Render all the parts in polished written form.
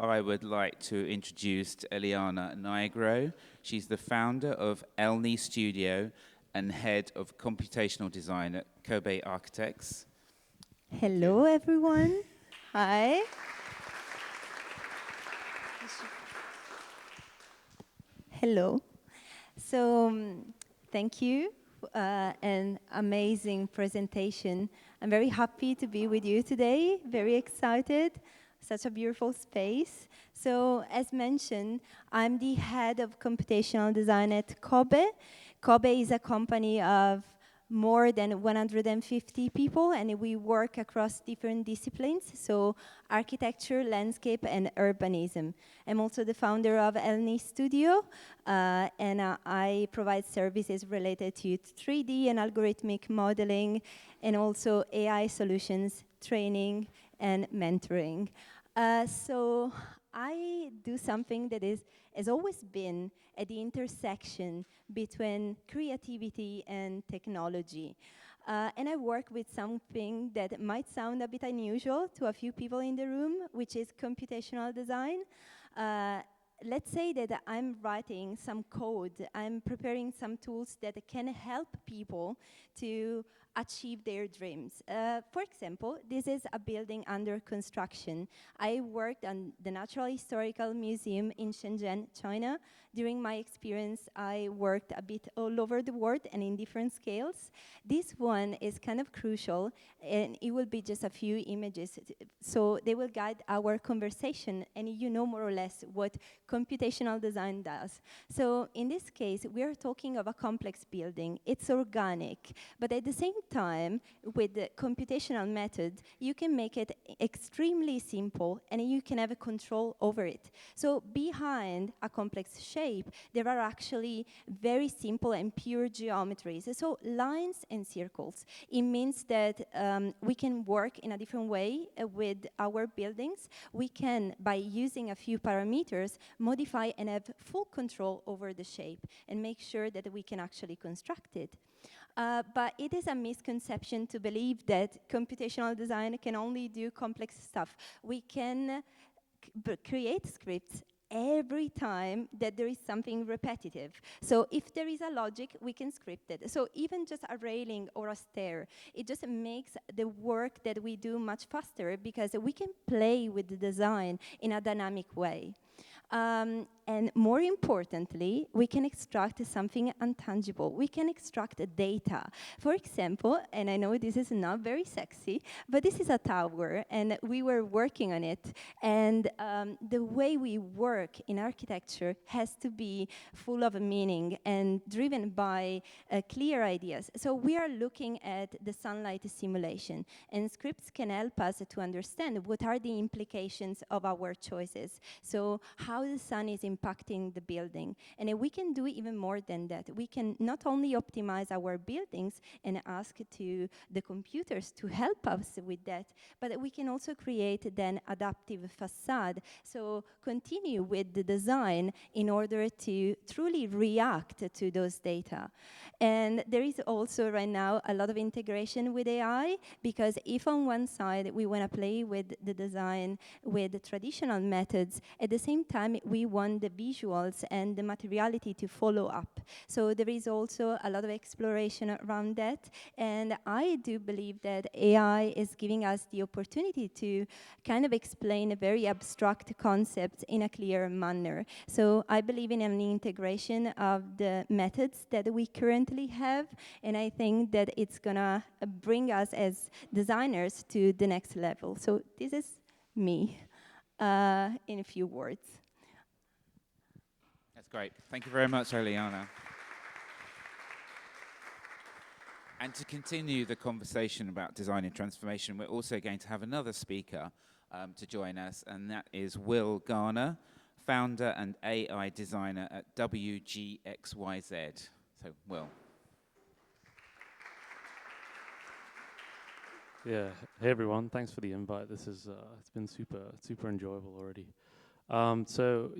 I would like to introduce Eliana Nigro. She's the founder of ELNI Studio and head of computational design at Cobe Architects. Hello, everyone. Hi. Hello. So, thank you. An amazing presentation. I'm very happy to be with you today, very excited. Such a beautiful space. So, as mentioned, I'm the head of computational design at Cobe. Cobe is a company of more than 150 people, and we work across different disciplines, so architecture, landscape, and urbanism. I'm also the founder of ELNI Studio, and I provide services related to 3D and algorithmic modeling, and also AI solutions, training, and mentoring. So I do something that has always been at the intersection between creativity and technology. And I work with something that might sound a bit unusual to a few people in the room, which is computational design. Let's say that I'm writing some code, I'm preparing some tools that can help people to achieve their dreams. For example, this is a building under construction. I worked on the Natural Historical Museum in Shenzhen, China. During my experience, I worked a bit all over the world and in different scales. This one is kind of crucial, and it will be just a few images. So they will guide our conversation, and you know more or less what computational design does. So in this case, we are talking of a complex building. It's organic, but at the same time, with the computational method, you can make it extremely simple, and you can have a control over it. So behind a complex shape, there are actually very simple and pure geometries. So lines and circles. It means that we can work in a different way with our buildings. We can, by using a few parameters, modify and have full control over the shape and make sure that we can actually construct it. But it is a misconception to believe that computational design can only do complex stuff. We can create scripts every time that there is something repetitive. So if there is a logic, we can script it. So even just a railing or a stair, it just makes the work that we do much faster because we can play with the design in a dynamic way. And more importantly, we can extract something intangible. We can extract data. For example, and I know this is not very sexy, but this is a tower, and we were working on it. And the way we work in architecture has to be full of meaning and driven by clear ideas. So we are looking at the sunlight simulation, and scripts can help us to understand what are the implications of our choices. So how the sun is impacting the building. And we can do even more than that. We can not only optimize our buildings and ask to the computers to help us with that, but we can also create then adaptive facade. So continue with the design in order to truly react to those data. And there is also right now a lot of integration with AI, because if on one side we want to play with the design with the traditional methods, at the same time we want the visuals and the materiality to follow up. So there is also a lot of exploration around that, and I do believe that AI is giving us the opportunity to kind of explain a very abstract concept in a clear manner. So I believe in an integration of the methods that we currently have, and I think that it's gonna bring us as designers to the next level. So this is me in a few words. That's great. Thank you very much, Eliana. And to continue the conversation about design and transformation, we're also going to have another speaker to join us, and that is Will Garner, founder and AI designer at GWXYZ. So, Will. Yeah. Hey everyone. Thanks for the invite. This is it's been super enjoyable already. So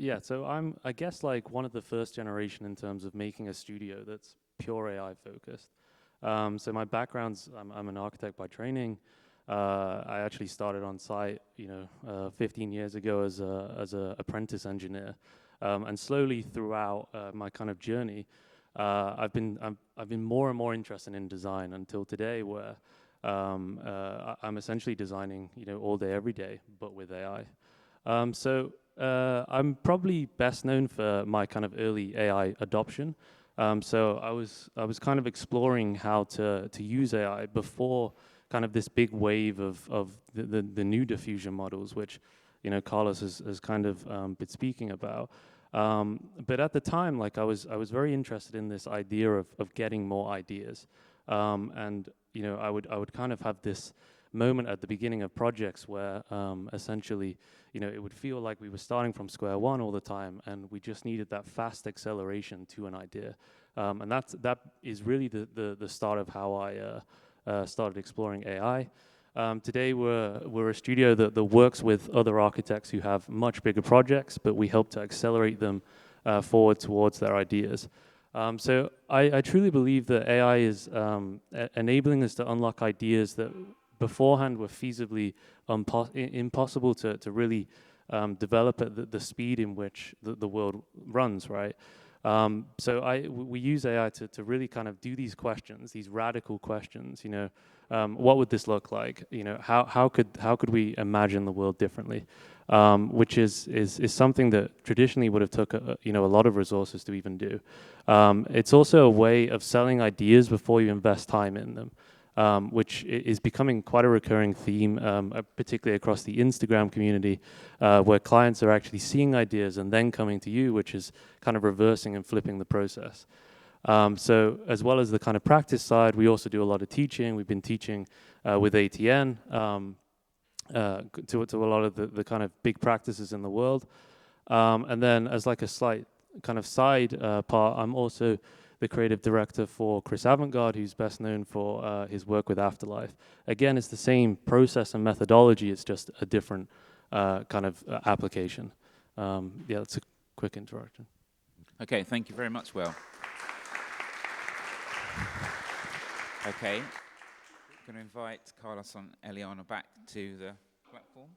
I'm I guess like one of the first generation in terms of making a studio that's pure AI focused. So my background's I'm an architect by training. I actually started on site, 15 years ago as a apprentice engineer, and slowly throughout my kind of journey, I've been more and more interested in design until today, where I'm essentially designing, all day, every day, but with AI. I'm probably best known for my kind of early AI adoption. So I was kind of exploring how to use AI before kind of this big wave of the new diffusion models, which Carlos has kind of been speaking about. But at the time, like I was very interested in this idea of getting more ideas, and I would kind of have this moment at the beginning of projects where essentially it would feel like we were starting from square one all the time, and we just needed that fast acceleration to an idea, and that is really the start of how I started exploring AI. Today we're a studio that works with other architects who have much bigger projects, but we help to accelerate them forward towards their ideas. So I truly believe that AI is enabling us to unlock ideas that beforehand were feasibly impossible to really develop at the speed in which the world runs, right? So we use AI to really kind of do these questions, these radical questions. What would this look like? How could we imagine the world differently? Which is something that traditionally would have took a lot of resources to even do. It's also a way of selling ideas before you invest time in them. Which is becoming quite a recurring theme, particularly across the Instagram community, where clients are actually seeing ideas and then coming to you, which is kind of reversing and flipping the process. So as well as the kind of practice side, we also do a lot of teaching. We've been teaching with ATN to a lot of the kind of big practices in the world. And then as like a slight kind of side part, I'm also the creative director for Chris Avantgarde, who's best known for his work with Afterlife. Again, it's the same process and methodology, it's just a different kind of application. Yeah, that's a quick introduction. Okay, thank you very much, Will. Okay, I'm going to invite Carlos and Eliana back to the platform,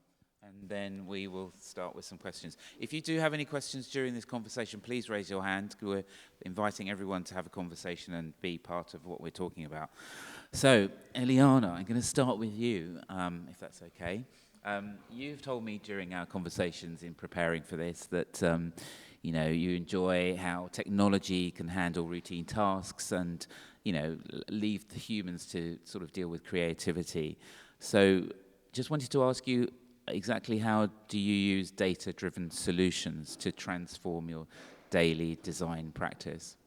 and then we will start with some questions. If you do have any questions during this conversation, please raise your hand. We're inviting everyone to have a conversation and be part of what we're talking about. So, Eliana, I'm going to start with you, if that's okay. You've told me during our conversations in preparing for this that you enjoy how technology can handle routine tasks and leave the humans to sort of deal with creativity. So, just wanted to ask you, exactly how do you use data-driven solutions to transform your daily design practice?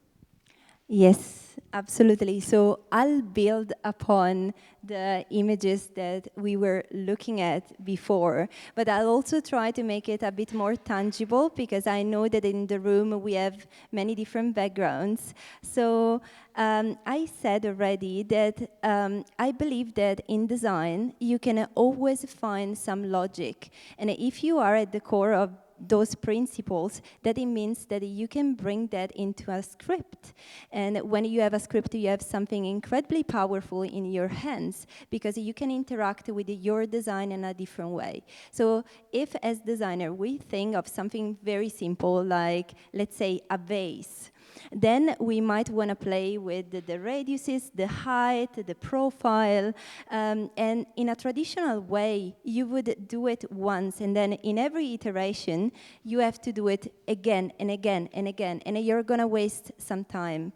Yes, absolutely. So I'll build upon the images that we were looking at before, but I'll also try to make it a bit more tangible, because I know that in the room we have many different backgrounds. So I said already that I believe that in design you can always find some logic, and if you are at the core of those principles, that it means that you can bring that into a script. And when you have a script, you have something incredibly powerful in your hands, because you can interact with your design in a different way. So if as designer we think of something very simple, like let's say a vase, then we might want to play with the radiuses, the height, the profile, and in a traditional way, you would do it once, and then in every iteration, you have to do it again and again and again, and you're going to waste some time.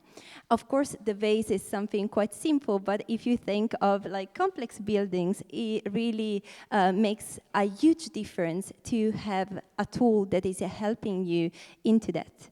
Of course, the vase is something quite simple, but if you think of like complex buildings, it really makes a huge difference to have a tool that is helping you into that.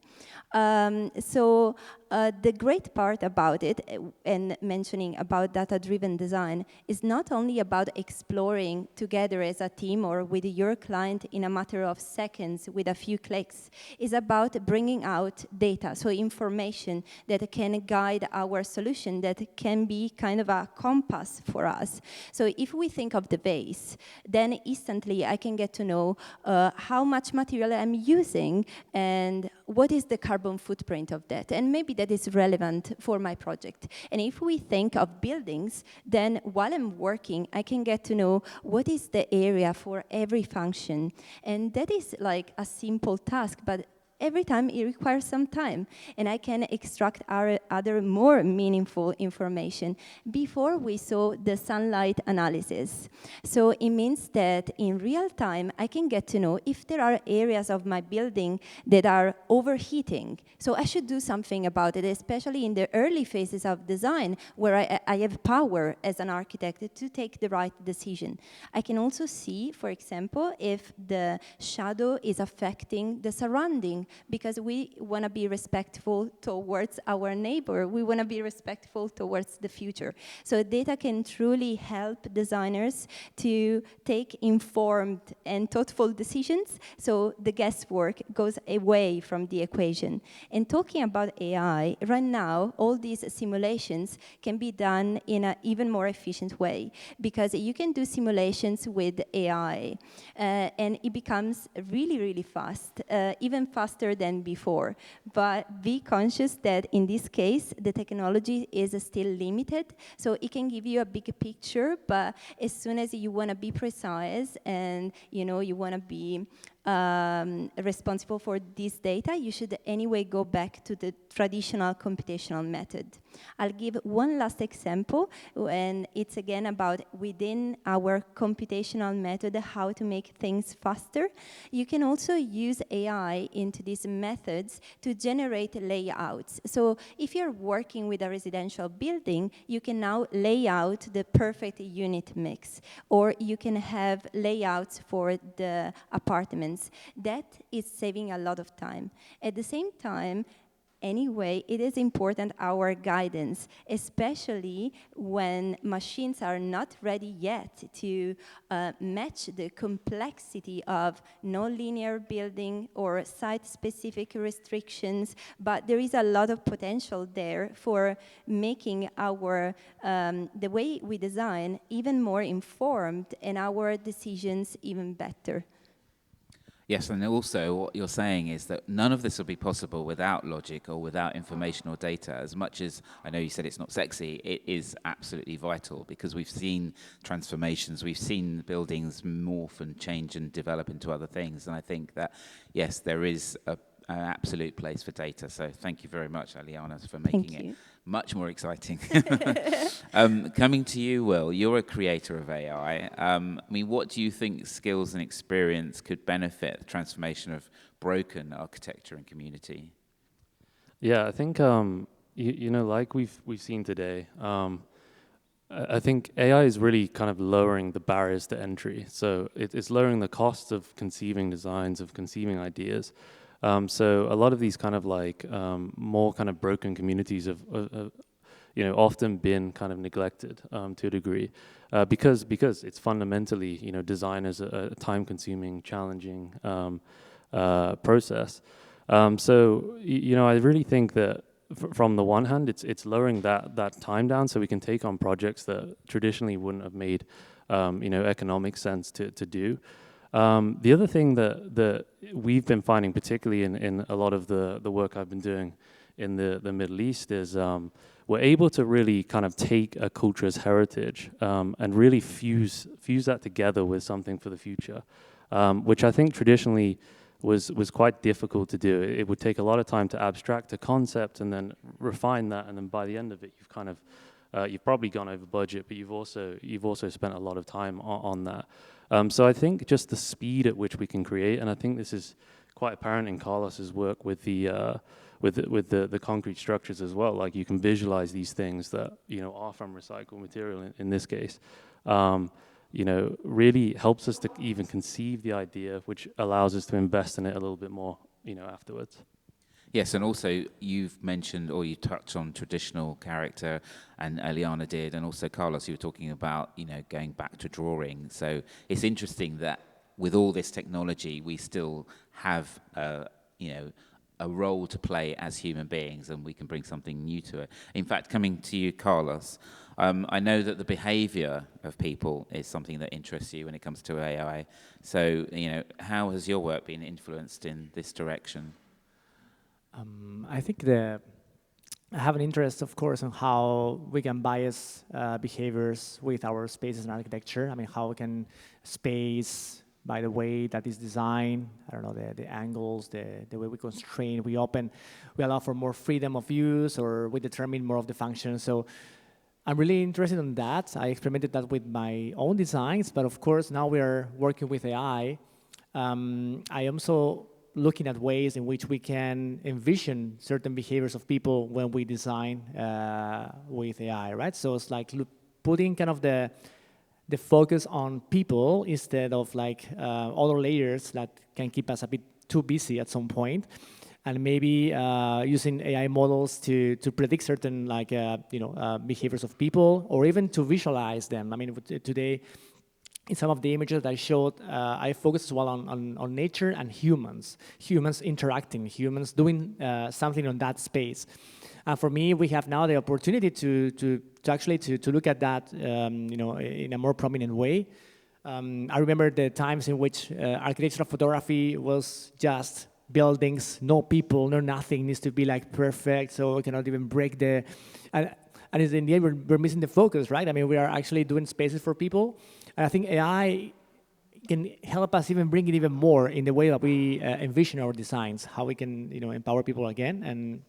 So the great part about it, and mentioning about data-driven design, is not only about exploring together as a team or with your client in a matter of seconds with a few clicks. It's about bringing out data, so information that can guide our solution, that can be kind of a compass for us. So if we think of the vase, then instantly I can get to know how much material I'm using and what is the carbon footprint of that. And maybe that is relevant for my project. And if we think of buildings, then while I'm working, I can get to know what is the area for every function. And that is like a simple task, but every time it requires some time, and I can extract other more meaningful information. Before we saw the sunlight analysis. So it means that in real time, I can get to know if there are areas of my building that are overheating. So I should do something about it, especially in the early phases of design, where I have power as an architect to take the right decision. I can also see, for example, if the shadow is affecting the surrounding, because we want to be respectful towards our neighbor. We want to be respectful towards the future. So data can truly help designers to take informed and thoughtful decisions, so the guesswork goes away from the equation. And talking about AI, right now, all these simulations can be done in an even more efficient way, because you can do simulations with AI, and it becomes really, really fast, even faster than before. But be conscious that in this case, the technology is still limited, so it can give you a big picture, but as soon as you want to be precise and you want to be responsible for this data, you should anyway go back to the traditional computational method. I'll give one last example, and it's again about within our computational method, how to make things faster. You can also use AI into these methods to generate layouts. So if you're working with a residential building, you can now lay out the perfect unit mix, or you can have layouts for the apartments. That is saving a lot of time. At the same time, anyway, it is important our guidance, especially when machines are not ready yet to match the complexity of non-linear building or site-specific restrictions, but there is a lot of potential there for making our, the way we design even more informed and our decisions even better. Yes, and also what you're saying is that none of this will be possible without logic or without information or data. As much as I know you said it's not sexy, it is absolutely vital, because we've seen transformations, we've seen buildings morph and change and develop into other things. And I think that, yes, there is an absolute place for data. So thank you very much, Eliana, for making it much more exciting. Coming to you, Will, you're a creator of AI. I mean, what do you think skills and experience could benefit the transformation of broken architecture and community? Yeah, I think like we've seen today, I think AI is really kind of lowering the barriers to entry. So it's lowering the cost of conceiving designs, of conceiving ideas. So a lot of these kind of like more kind of broken communities have often been kind of neglected to a degree, because it's fundamentally design is a time-consuming, challenging process. So I really think that from the one hand, it's lowering that time down, so we can take on projects that traditionally wouldn't have made economic sense to do. The other thing that we've been finding, particularly in a lot of the work I've been doing in the Middle East, is we're able to really kind of take a culture's heritage and really fuse that together with something for the future, which I think traditionally was quite difficult to do. It would take a lot of time to abstract a concept and then refine that, and then by the end of it, you've kind of you've probably gone over budget, but you've also spent a lot of time on that. So I think just the speed at which we can create, and I think this is quite apparent in Carlos's work with the concrete structures as well. Like, you can visualize these things that are from recycled material in this case. Really helps us to even conceive the idea, which allows us to invest in it a little bit more, afterwards. Yes, and also you've mentioned, or you touched on traditional character, and Eliana did, and also Carlos, you were talking about, going back to drawing. So it's interesting that with all this technology, we still have, a role to play as human beings, and we can bring something new to it. In fact, coming to you, Carlos, I know that the behavior of people is something that interests you when it comes to AI. So, how has your work been influenced in this direction? I think the I have an interest, of course, in how we can bias behaviors with our spaces and architecture. I mean, how can space, by the way that is designed, I don't know, the angles, the way we constrain, we open, we allow for more freedom of use, or we determine more of the functions. So I'm really interested in that. I experimented that with my own designs, but of course, now we are working with AI. I am also looking at ways in which we can envision certain behaviors of people when we design with AI, right? So it's like putting kind of the focus on people instead of like other layers that can keep us a bit too busy at some point, and maybe using AI models to predict certain like behaviors of people, or even to visualize them. I mean, today, in some of the images that I showed, I focused as well on nature and humans interacting, humans doing something on that space. And for me, we have now the opportunity to actually look at that, in a more prominent way. I remember the times in which architectural photography was just buildings, no people, no nothing, needs to be like perfect, so we cannot even break the. And in the end, we're missing the focus, right? I mean, we are actually doing spaces for people. And I think AI can help us even bring it even more in the way that we envision our designs, how we can empower people again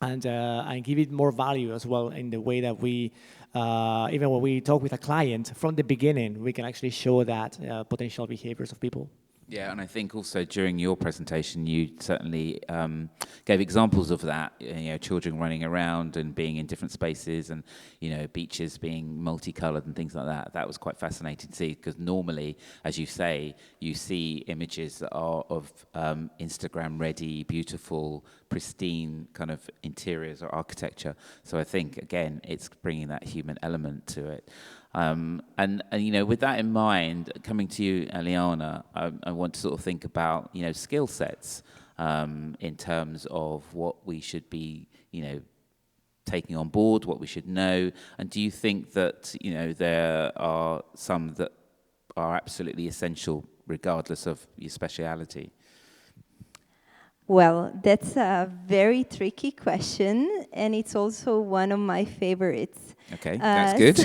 and give it more value as well in the way that we, even when we talk with a client from the beginning, we can actually show that potential behaviors of people. Yeah, and I think also during your presentation, you certainly gave examples of that. Children running around and being in different spaces, and beaches being multicolored and things like that. That was quite fascinating to see, because normally, as you say, you see images that are of Instagram-ready, beautiful, pristine kind of interiors or architecture. So I think again, it's bringing that human element to it. And with that in mind, coming to you, Eliana, I want to sort of think about skill sets in terms of what we should be taking on board, what we should know. And do you think that there are some that are absolutely essential regardless of your speciality? Well, that's a very tricky question, and it's also one of my favorites. Okay, that's good.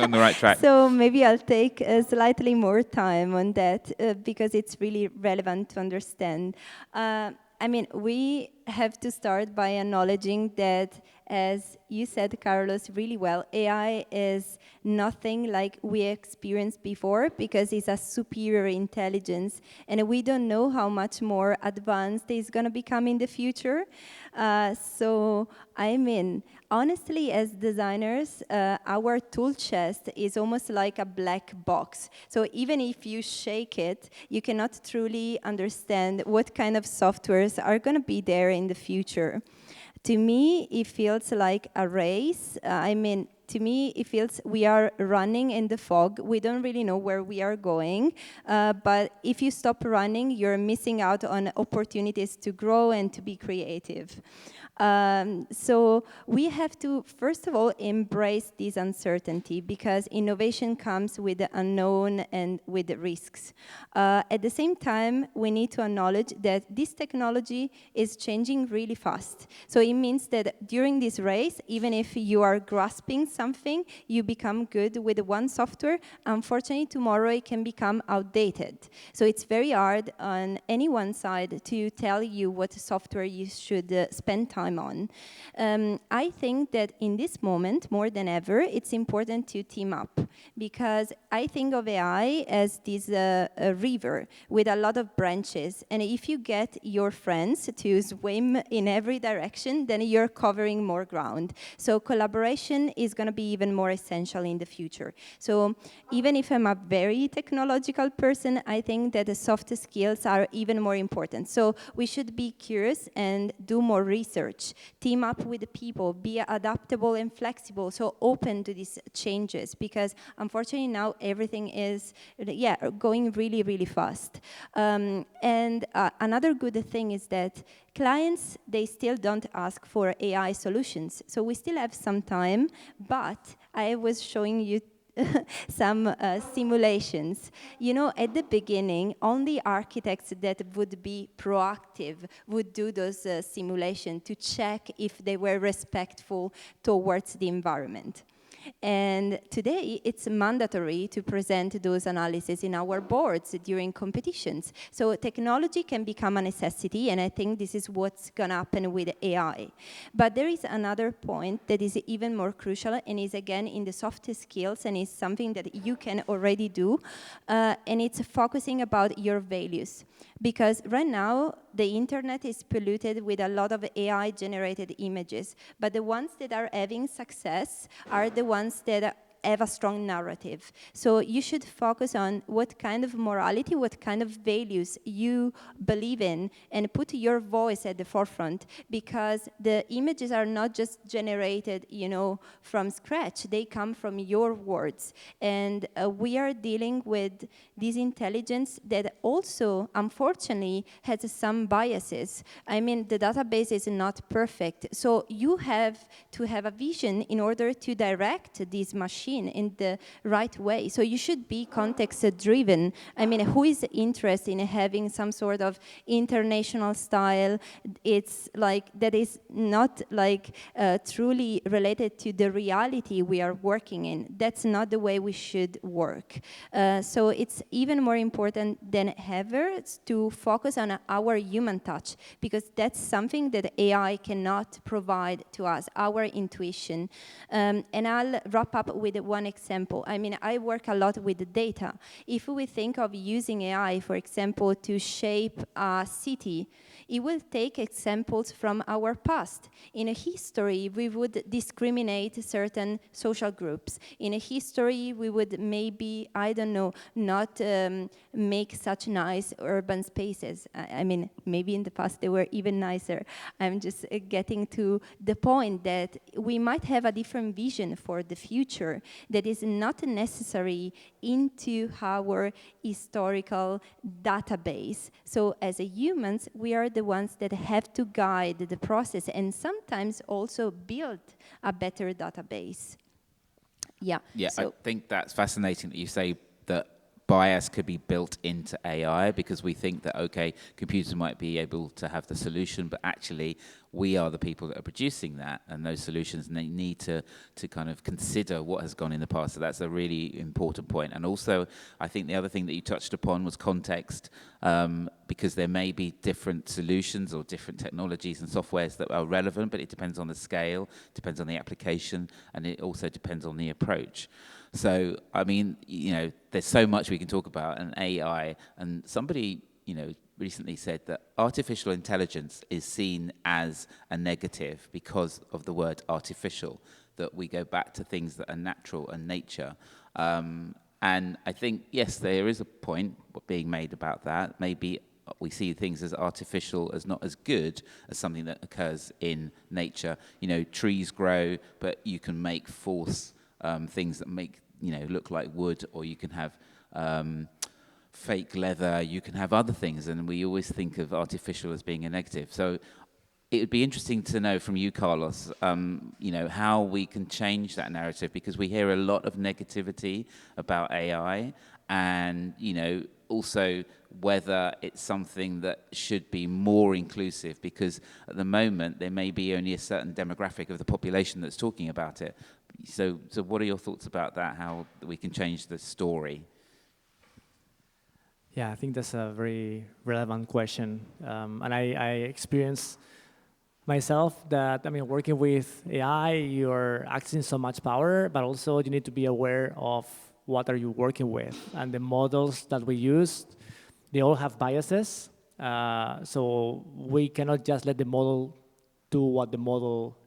On the right track. So maybe I'll take slightly more time on that because it's really relevant to understand. I mean, we have to start by acknowledging that, as you said, Carlos, really well, AI is nothing like we experienced before, because it's a superior intelligence, and we don't know how much more advanced it's going to become in the future. So, I mean, honestly, as designers, our tool chest is almost like a black box. So even if you shake it, you cannot truly understand what kind of softwares are going to be there in the future. To me, it feels like a race. To me, it feels we are running in the fog. We don't really know where we are going. But if you stop running, you're missing out on opportunities to grow and to be creative. So we have to, first of all, embrace this uncertainty, because innovation comes with the unknown and with the risks. At the same time, we need to acknowledge that this technology is changing really fast. So it means that during this race, even if you are grasping something, you become good with one software. Unfortunately, tomorrow it can become outdated. So it's very hard on any one side to tell you what software you should spend time on. I think that in this moment, more than ever, it's important to team up, because I think of AI as this river with a lot of branches, and if you get your friends to swim in every direction, then you're covering more ground. So collaboration is going to be even more essential in the future. So even if I'm a very technological person, I think that the soft skills are even more important. So we should be curious and do more research, team up with the people, be adaptable and flexible, so open to these changes, because unfortunately now everything is going really, really fast. Another good thing is that clients, they still don't ask for AI solutions. So we still have some time, but I was showing you some simulations. You know, at the beginning, only architects that would be proactive would do those simulations to check if they were respectful towards the environment. And today, it's mandatory to present those analyses in our boards during competitions. So technology can become a necessity, and I think this is what's going to happen with AI. But there is another point that is even more crucial, and is again in the soft skills, and is something that you can already do, and it's focusing about your values. Because right now, the internet is polluted with a lot of AI-generated images, but the ones that are having success are the ones that have a strong narrative. So you should focus on what kind of morality, what kind of values you believe in, and put your voice at the forefront, because the images are not just generated, you know, from scratch. They come from your words. And we are dealing with this intelligence that also, unfortunately, has some biases. I mean, the database is not perfect. So you have to have a vision in order to direct this machine in the right way. So you should be context-driven. I mean, who is interested in having some sort of international style? It's like, that is not like truly related to the reality we are working in. That's not the way we should work. So it's even more important than ever to focus on our human touch, because that's something that AI cannot provide to us, our intuition. And I'll wrap up with one example. I mean, I work a lot with the data. If we think of using AI, for example, to shape a city, it will take examples from our past. In a history, we would discriminate certain social groups. In a history, we would maybe, I don't know, not make such nice urban spaces. I mean, maybe in the past they were even nicer. I'm just getting to the point that we might have a different vision for the future that is not necessary into our historical database. So as humans, we are the ones that have to guide the process and sometimes also build a better database. Yeah. Yeah, so I think that's fascinating that you say that bias could be built into AI, because we think that, okay, computers might be able to have the solution, but actually we are the people that are producing that, and those solutions need to kind of consider what has gone in the past. So that's a really important point. And also, I think the other thing that you touched upon was context, because there may be different solutions or different technologies and softwares that are relevant, but it depends on the scale, depends on the application, and it also depends on the approach. So, I mean, you know, there's so much we can talk about in AI, and somebody, you know, recently said that artificial intelligence is seen as a negative because of the word artificial, that we go back to things that are natural and nature. And I think, yes, there is a point being made about that. Maybe we see things as artificial as not as good as something that occurs in nature. You know, trees grow, but you can make false things that make, you know, look like wood, or you can have fake leather, you can have other things, and we always think of artificial as being a negative. So it would be interesting to know from you, Carlos, you know, how we can change that narrative, because we hear a lot of negativity about AI, and, you know, also whether it's something that should be more inclusive, because at the moment there may be only a certain demographic of the population that's talking about it. So what are your thoughts about that, how we can change the story? Yeah, I think that's a very relevant question. And I experienced myself that, I mean, working with AI, you're accessing so much power, but also you need to be aware of what are you working with. And the models that we use, they all have biases. So we cannot just let the model do what the model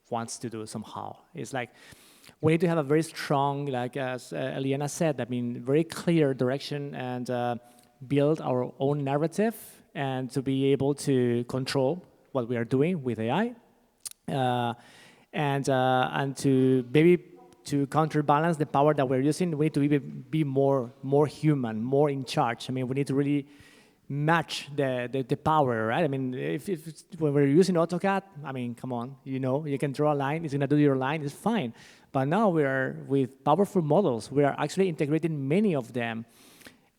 wants to do somehow. It's like, we need to have a very strong, like as Eliana said, I mean, very clear direction, and build our own narrative, and to be able to control what we are doing with AI, and to maybe to counterbalance the power that we're using, we need to be more human, more in charge. I mean, we need to really match the power, right? I mean, if when we're using AutoCAD, I mean, come on, you know, you can draw a line, it's gonna do your line, it's fine. But now we are with powerful models, we are actually integrating many of them.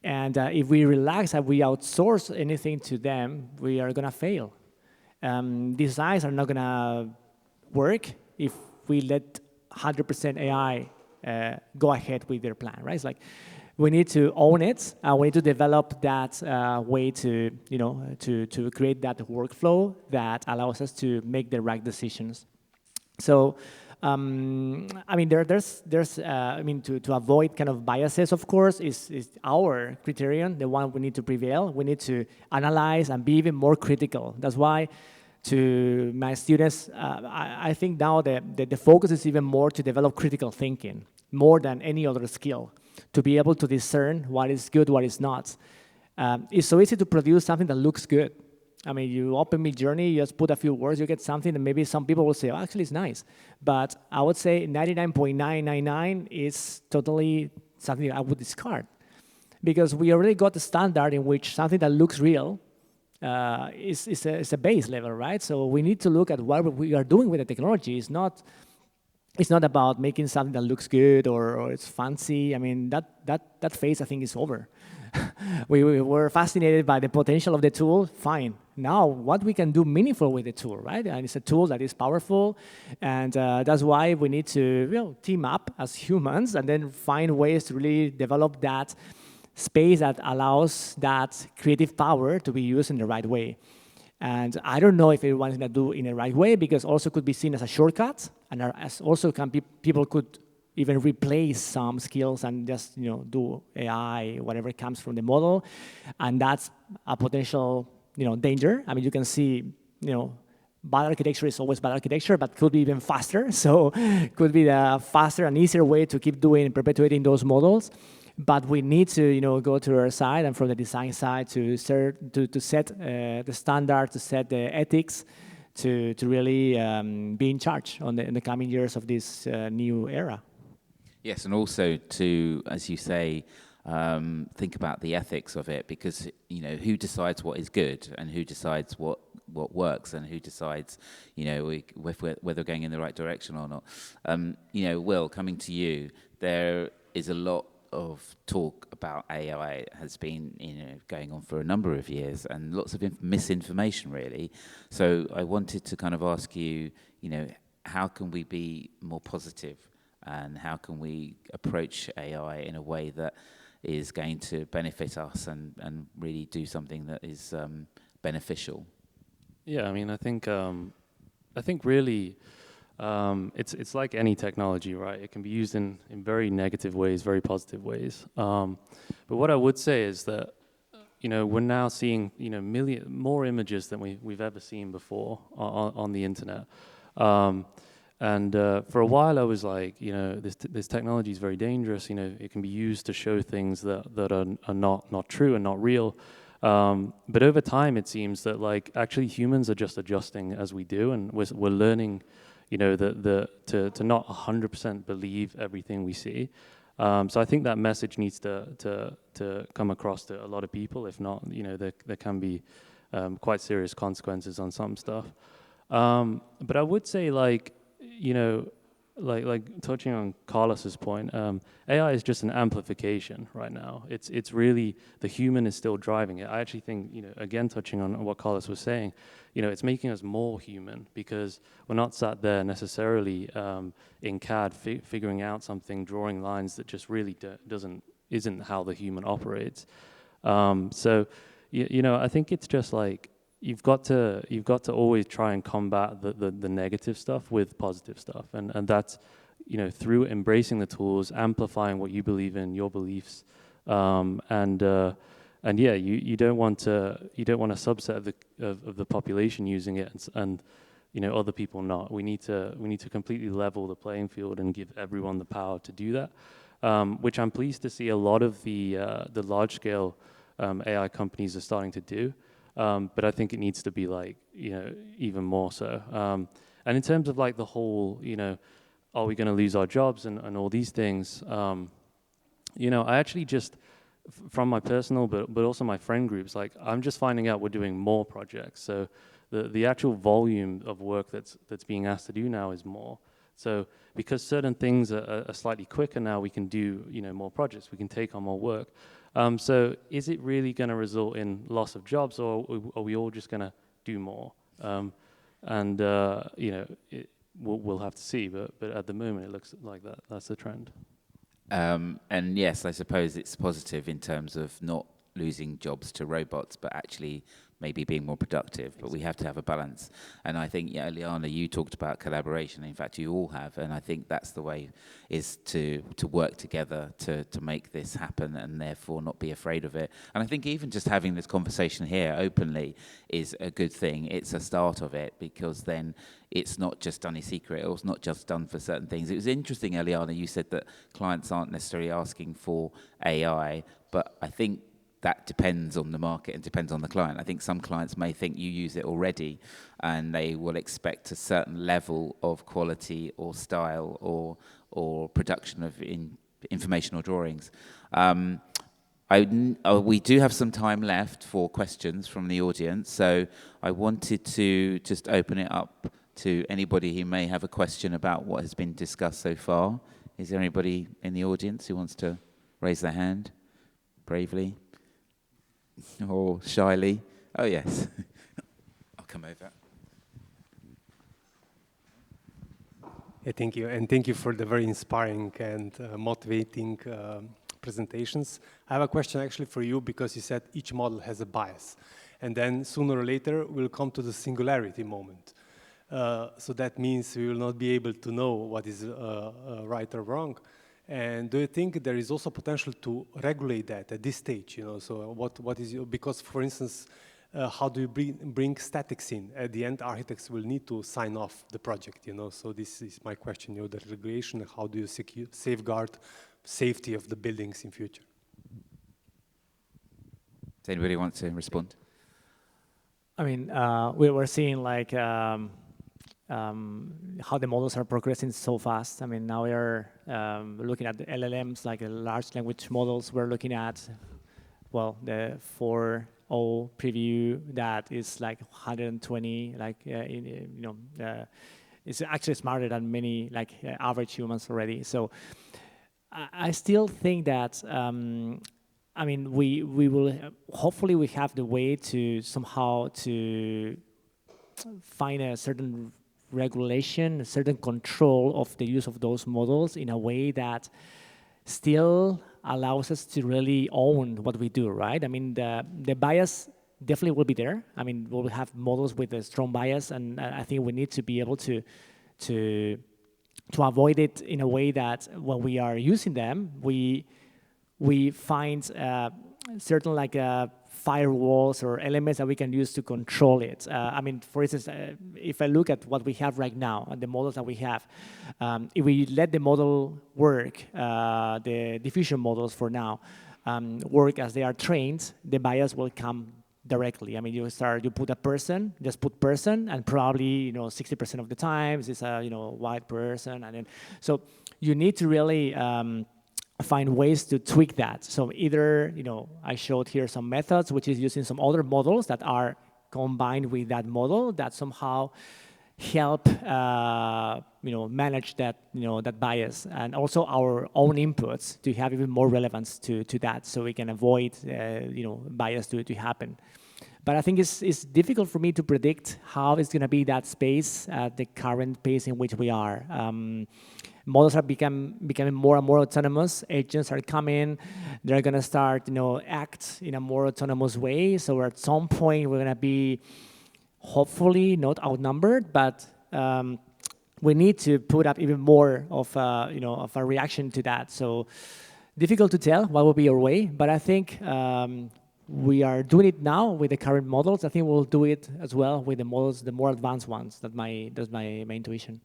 And if we relax and we outsource anything to them, we are gonna fail. Designs are not gonna work if we let 100% AI go ahead with their plan, right? It's like, we need to own it, and we need to develop that way to, you know, to create that workflow that allows us to make the right decisions. So, I mean, I mean, to avoid kind of biases, of course, is our criterion, the one we need to prevail. We need to analyze and be even more critical. That's why, to my students, I think now the focus is even more to develop critical thinking, more than any other skill, to be able to discern what is good, what is not. It's so easy to produce something that looks good. I mean, you open Midjourney, you just put a few words, you get something, and maybe some people will say, oh, actually, it's nice. But I would say 99.999 is totally something I would discard. Because we already got the standard in which something that looks real is a base level, right? So we need to look at what we are doing with the technology. It's not about making something that looks good or it's fancy. I mean, that phase, I think, is over. we were fascinated by the potential of the tool, fine. Now, what we can do meaningful with the tool, right? And it's a tool that is powerful, and that's why we need to, you know, team up as humans and then find ways to really develop that space that allows that creative power to be used in the right way. And I don't know if everyone's gonna do it in the right way, because also could be seen as a shortcut, and as also can be, people could even replace some skills and just, you know, do AI, whatever comes from the model, and that's a potential, you know, danger. I mean, you can see, you know, bad architecture is always bad architecture, but could be even faster. So could be the faster and easier way to keep doing and perpetuating those models. But we need to, you know, go to our side and from the design side to set the standard, to set the ethics, to really be in charge in the coming years of this new era. Yes, and also to, as you say, think about the ethics of it, because, you know, who decides what is good and who decides what works and who decides, you know, whether we're going in the right direction or not. You know, Will, coming to you, there is a lot of talk about AI has been, you know, going on for a number of years, and lots of misinformation, really. So I wanted to kind of ask you, you know, how can we be more positive, and how can we approach AI in a way that is going to benefit us and really do something that is beneficial? Yeah, I mean, I think really, it's like any technology, right? It can be used in very negative ways, very positive ways. But what I would say is that, you know, we're now seeing, you know, more images than we've ever seen before on the internet. And for a while, I was like, you know, this technology is very dangerous. You know, it can be used to show things that are not true and not real. But over time, it seems that, like, actually humans are just adjusting as we do, and we're learning, you know, to not 100% believe everything we see. So I think that message needs to come across to a lot of people. If not, you know, there can be quite serious consequences on some stuff. But I would say, like, you know, like touching on Carlos's point, AI is just an amplification right now. It's really, the human is still driving it. I actually think, you know, again, touching on what Carlos was saying, you know, it's making us more human, because we're not sat there necessarily in CAD figuring out something, drawing lines that just really isn't how the human operates. So, you know, I think it's just like, you've got to always try and combat the negative stuff with positive stuff, and that's, you know, through embracing the tools, amplifying what you believe in, your beliefs, and yeah, you don't want a subset of the population using it and you know, other people not. We need to completely level the playing field and give everyone the power to do that, which I'm pleased to see a lot of the large scale AI companies are starting to do. But I think it needs to be, like, you know, even more so. And in terms of, like, the whole, you know, are we going to lose our jobs and all these things, you know, I actually just from my personal, but also my friend groups, like I'm just finding out we're doing more projects. So the actual volume of work that's being asked to do now is more. So because certain things are slightly quicker now, we can do more projects. We can take on more work. So is it really going to result in loss of jobs, or are we all just going to do more? We'll have to see. But at the moment, it looks like that's the trend. And yes, I suppose it's positive in terms of not losing jobs to robots, but actually maybe being more productive. But we have to have a balance. And I think, yeah, Eliana, you talked about collaboration. In fact, you all have. And I think that's the way, is to work together to make this happen and therefore not be afraid of it. And I think even just having this conversation here openly is a good thing. It's a start of it, because then it's not just done in secret, or it's not just done for certain things. It was interesting, Eliana, you said that clients aren't necessarily asking for AI, but I think that depends on the market and depends on the client. I think some clients may think you use it already and they will expect a certain level of quality or style or production of informational drawings. We do have some time left for questions from the audience, so I wanted to just open it up to anybody who may have a question about what has been discussed so far. Is there anybody in the audience who wants to raise their hand bravely or shyly? Oh, yes. I'll come over. Yeah, thank you. And thank you for the very inspiring and motivating presentations. I have a question actually for you, because you said each model has a bias. And then sooner or later, we'll come to the singularity moment. So that means we will not be able to know what is right or wrong. And do you think there is also potential to regulate that at this stage? So what is because, for instance, how do you bring statics in? At the end, architects will need to sign off the project. So this is my question. The regulation. How do you safeguard safety of the buildings in future? Does anybody want to respond? I mean, we're seeing like how the models are progressing so fast. I mean, now we are looking at the LLMs, like large language models. We're looking at, well, the 4.0 preview that is like 120, like it's actually smarter than many like average humans already. So I still think that. I mean, we will hopefully we have the way to somehow to find a certain regulation, a certain control of the use of those models in a way that still allows us to really own what we do, right? I mean, the bias definitely will be there. I mean, we'll have models with a strong bias, and I think we need to be able to avoid it in a way that when we are using them, we find certain like firewalls or elements that we can use to control it. I mean, for instance, if I look at what we have right now and the models that we have, if we let the model work, the diffusion models for now, work as they are trained, the bias will come directly. I mean, you put a person, just put person, and probably 60% of the times it's a white person, and then so you need to really find ways to tweak that. So either, I showed here some methods, which is using some other models that are combined with that model that somehow help, manage that, that bias, and also our own inputs to have even more relevance to that, so we can avoid, bias to happen. But I think it's difficult for me to predict how it's going to be that space at the current pace in which we are. Models are becoming more and more autonomous. Agents are coming. They're going to start, act in a more autonomous way. So at some point, we're going to be hopefully not outnumbered, but we need to put up even more of a reaction to that. So difficult to tell what will be our way, but I think we are doing it now with the current models. I think we'll do it as well with the models, the more advanced ones. That's my intuition.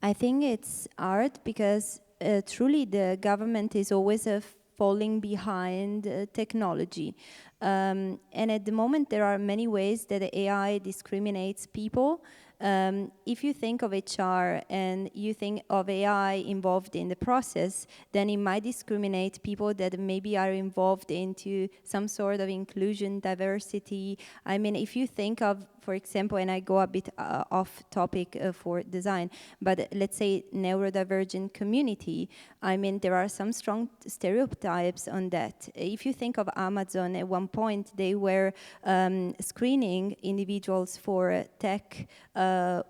I think it's hard because truly the government is always falling behind technology. And at the moment, there are many ways that the AI discriminates people. if you think of HR and you think of AI involved in the process, then it might discriminate people that maybe are involved into some sort of inclusion, diversity. I mean, if you think of, for example, and I go a bit off topic for design, but let's say neurodivergent community, I mean, there are some strong stereotypes on that. If you think of Amazon, at one point they were screening individuals for tech, for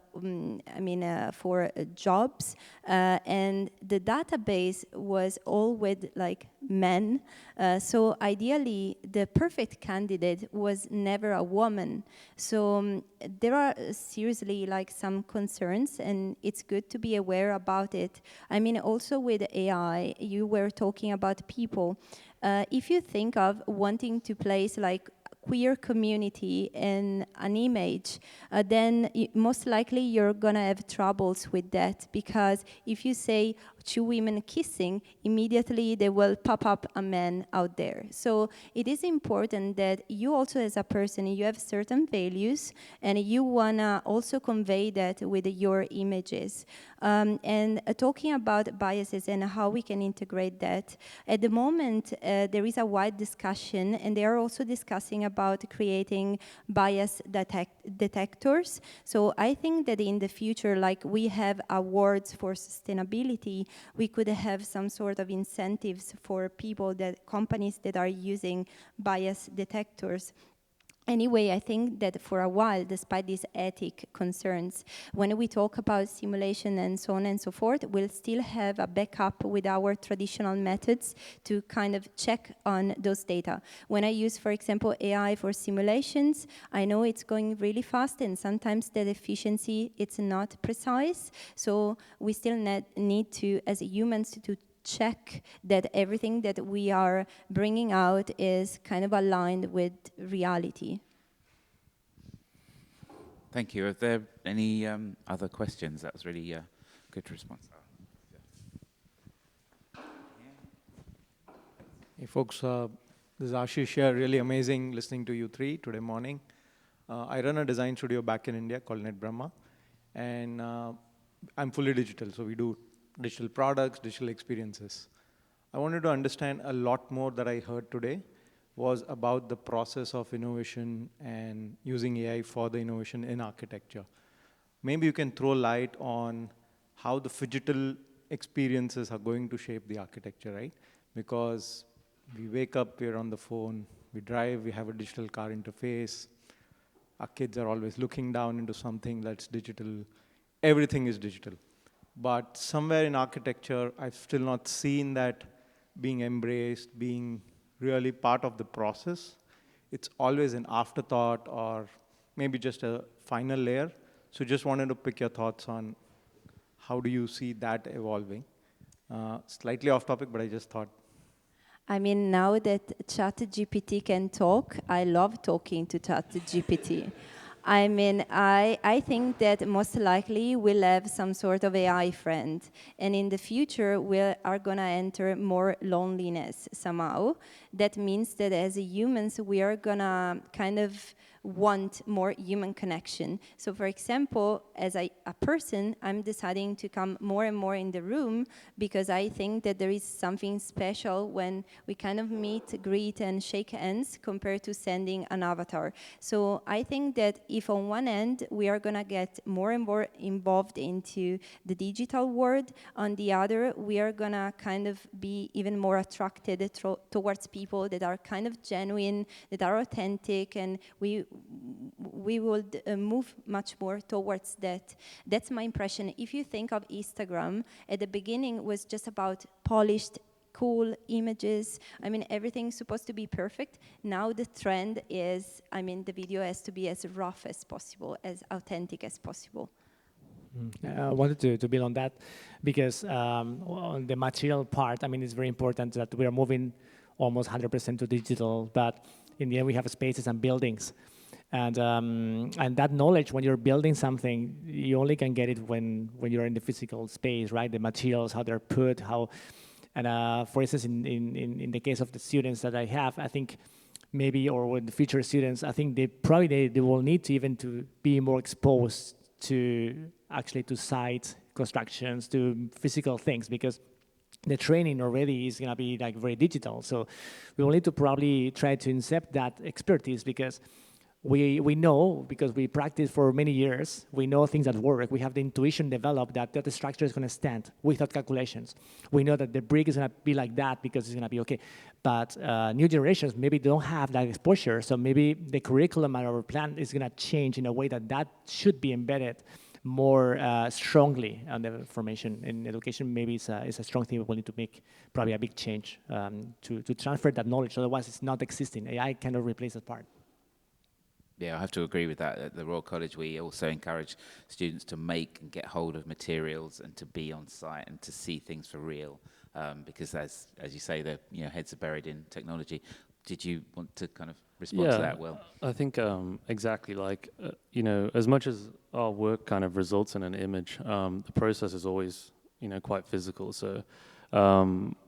jobs, and the database was all with like men. So ideally, the perfect candidate was never a woman. So there are seriously like some concerns, and it's good to be aware about it. I mean, also with AI, you were talking about people. If you think of wanting to place like queer community in an image, then most likely you're gonna have troubles with that, because if you say two women kissing, immediately there will pop up a man out there. So it is important that you also as a person, you have certain values and you wanna also convey that with your images. And talking about biases and how we can integrate that, at the moment there is a wide discussion, and they are also discussing about creating bias detectors. So I think that in the future, like we have awards for sustainability, we could have some sort of incentives for people, that companies that are using bias detectors. Anyway, I think that for a while, despite these ethic concerns, when we talk about simulation and so on and so forth, we'll still have a backup with our traditional methods to kind of check on those data. When I use, for example, AI for simulations, I know it's going really fast, and sometimes the efficiency, it's not precise. So we still need to, as humans, to check that everything that we are bringing out is kind of aligned with reality. Thank you. Are there any other questions? That was really a good response. Hey folks, this is Ashish here. Really amazing listening to you three today morning. I run a design studio back in India called Net Brahma, and I'm fully digital, so we do digital products, digital experiences. I wanted to understand a lot more that I heard today was about the process of innovation and using AI for the innovation in architecture. Maybe you can throw light on how the phygital experiences are going to shape the architecture, right? Because we wake up, we're on the phone, we drive, we have a digital car interface, our kids are always looking down into something that's digital, everything is digital. But somewhere in architecture, I've still not seen that being embraced, being really part of the process. It's always an afterthought or maybe just a final layer. So just wanted to pick your thoughts on how do you see that evolving? Slightly off topic, but I just thought. I mean, now that ChatGPT can talk, I love talking to ChatGPT. I mean, I think that most likely we'll have some sort of AI friend. And in the future, we are going to enter more loneliness somehow. That means that as humans, we are going to kind of want more human connection. So for example, as a person, I'm deciding to come more and more in the room because I think that there is something special when we kind of meet, greet, and shake hands compared to sending an avatar. So I think that if on one end, we are gonna get more and more involved into the digital world, on the other, we are gonna kind of be even more attracted towards people that are kind of genuine, that are authentic, and we would move much more towards that. That's my impression. If you think of Instagram, at the beginning it was just about polished, cool images. I mean, everything's supposed to be perfect. Now the trend is, I mean, the video has to be as rough as possible, as authentic as possible. I wanted to build on that because on the material part, I mean, it's very important that we are moving almost 100% to digital, but in the end we have spaces and buildings. And that knowledge, when you're building something, you only can get it when you're in the physical space, right? The materials, how they're put, how, and for instance, in the case of the students that I have, I think maybe, or with the future students, I think they will need to even to be more exposed to actually to site constructions, to physical things, because the training already is going to be like very digital. So we will need to probably try to incept that expertise, because we know, because we practice for many years, we know things that work. We have the intuition developed that the structure is going to stand without calculations. We know that the brick is going to be like that because it's going to be okay. But new generations maybe don't have that exposure, so maybe the curriculum at our plan is going to change in a way that should be embedded more strongly on the formation in education. Maybe it's a strong thing. We will need to make probably a big change to transfer that knowledge. Otherwise, it's not existing. AI cannot replace that part. Yeah, I have to agree with that. At the Royal College, we also encourage students to make and get hold of materials and to be on site and to see things for real, because as you say, the heads are buried in technology. Did you want to kind of respond to that, Will? I think exactly. Like as much as our work kind of results in an image, the process is always quite physical. So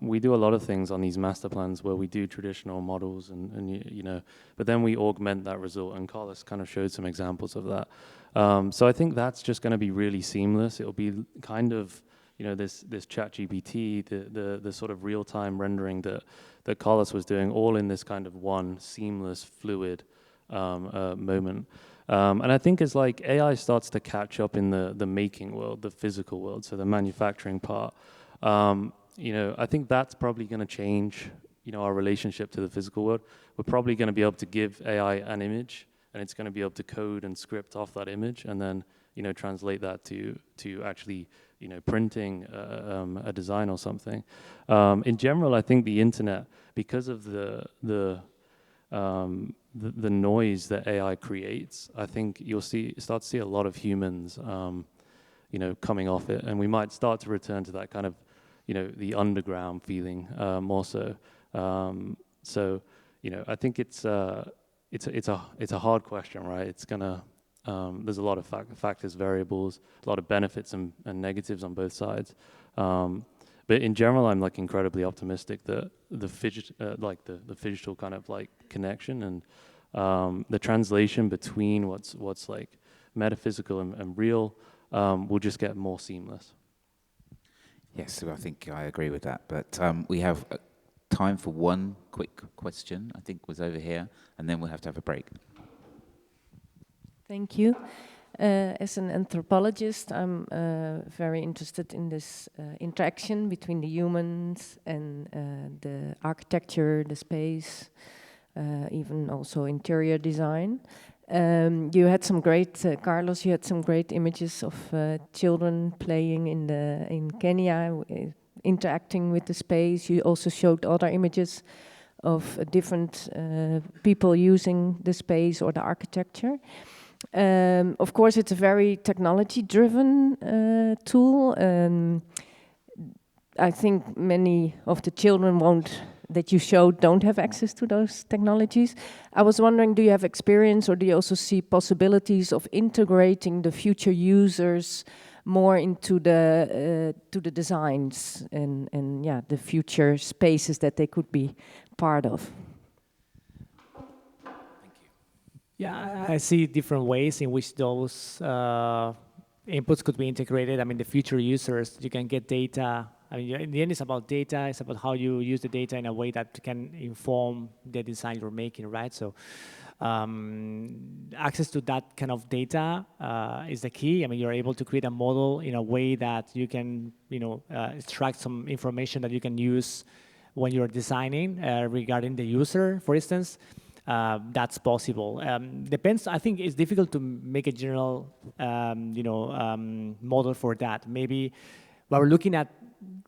we do a lot of things on these master plans where we do traditional models and but then we augment that result, and Carlos kind of showed some examples of that. So I think that's just going to be really seamless. It'll be kind of this ChatGPT, the sort of real-time rendering that Carlos was doing, all in this kind of one seamless, fluid moment. And I think as like AI starts to catch up in the making world, the physical world, so the manufacturing part, I think that's probably going to change, our relationship to the physical world. We're probably going to be able to give AI an image, and it's going to be able to code and script off that image, and then, translate that to actually, printing a design or something. In general, I think the internet, because of the noise that AI creates, I think you'll start to see a lot of humans, coming off it, and we might start to return to that kind of, the underground feeling more so. So, I think it's a hard question, right? It's gonna there's a lot of factors, variables, a lot of benefits and negatives on both sides. But in general, I'm like incredibly optimistic that the physical kind of like connection and the translation between what's like metaphysical and real will just get more seamless. Yes, so I think I agree with that. But we have time for one quick question, I think was over here, and then we'll have to have a break. Thank you. As an anthropologist, I'm very interested in this interaction between the humans and the architecture, the space, even also interior design. You had some great, Carlos, you had some great images of children playing in Kenya, interacting with the space. You also showed other images of different people using the space or the architecture. Of course, it's a very technology-driven tool. I think many of the children that you showed don't have access to those technologies. I was wondering, do you have experience, or do you also see possibilities of integrating the future users more into the designs and the future spaces that they could be part of? Yeah, I see different ways in which those inputs could be integrated. I mean, the future users, you can get data. I mean, in the end, it's about data. It's about how you use the data in a way that can inform the design you're making, right? So access to that kind of data is the key. I mean, you're able to create a model in a way that you can, extract some information that you can use when you're designing regarding the user, for instance. That's possible. Depends. I think it's difficult to make a general, model for that. Maybe what we're looking at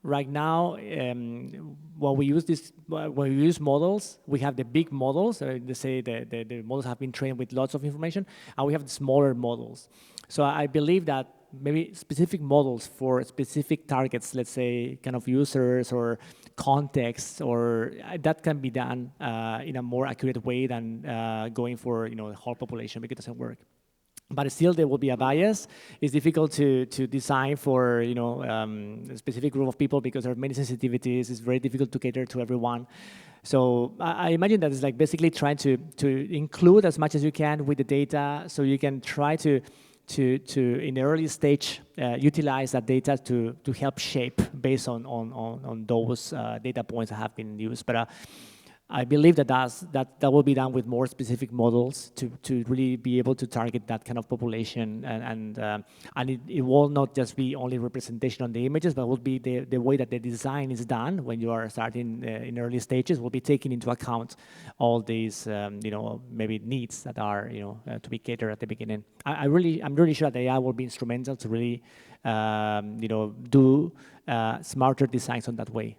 right now, when we use models, we have the big models. They say the models have been trained with lots of information, and we have the smaller models. So I believe that maybe specific models for specific targets, let's say kind of users or context, or that can be done in a more accurate way than going for the whole population, because it doesn't work. But still, there will be a bias. It's difficult to design for a specific group of people because there are many sensitivities. It's very difficult to cater to everyone. So I imagine that it's like basically trying to include as much as you can with the data, so you can try to to in the early stage utilize that data to help shape based on those data points that have been used. But I believe that will be done with more specific models to really be able to target that kind of population, and it will not just be only representation on the images, but will be the way that the design is done when you are starting in early stages will be taking into account all these maybe needs that are to be catered at the beginning. I'm really sure that AI will be instrumental to really do smarter designs on that way.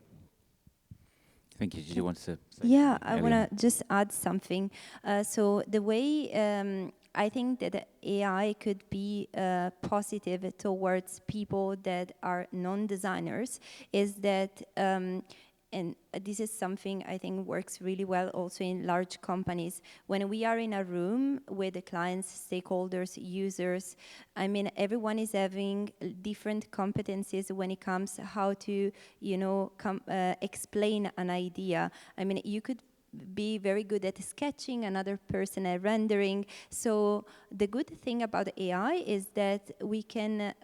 Thank you. Did you want to say Yeah, something, I want to just add something. So the way I think that AI could be positive towards people that are non-designers is that, and this is something I think works really well also in large companies. When we are in a room with the clients, stakeholders, users, I mean, everyone is having different competencies when it comes how to, explain an idea. I mean, you could be very good at sketching, another person at rendering. So the good thing about AI is that we can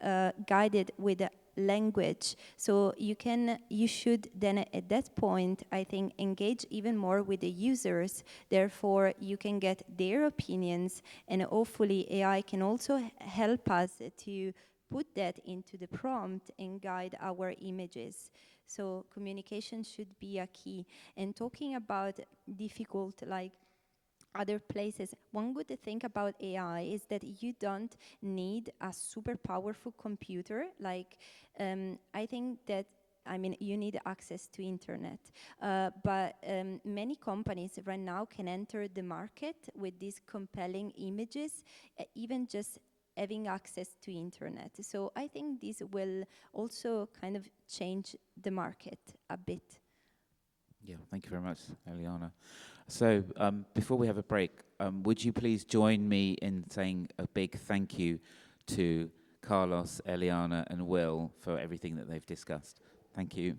guide it with language. So you should then at that point, I think, engage even more with the users. Therefore, you can get their opinions, and hopefully AI can also help us to put that into the prompt and guide our images. So communication should be a key. And talking about difficult, like other places, one good thing about AI is that you don't need a super powerful computer. Like, I think that, I mean, you need access to internet, but many companies right now can enter the market with these compelling images, even just having access to internet. So I think this will also kind of change the market a bit. Yeah, thank you very much, Eliana. So before we have a break, would you please join me in saying a big thank you to Carlos, Eliana, and Will for everything that they've discussed. Thank you.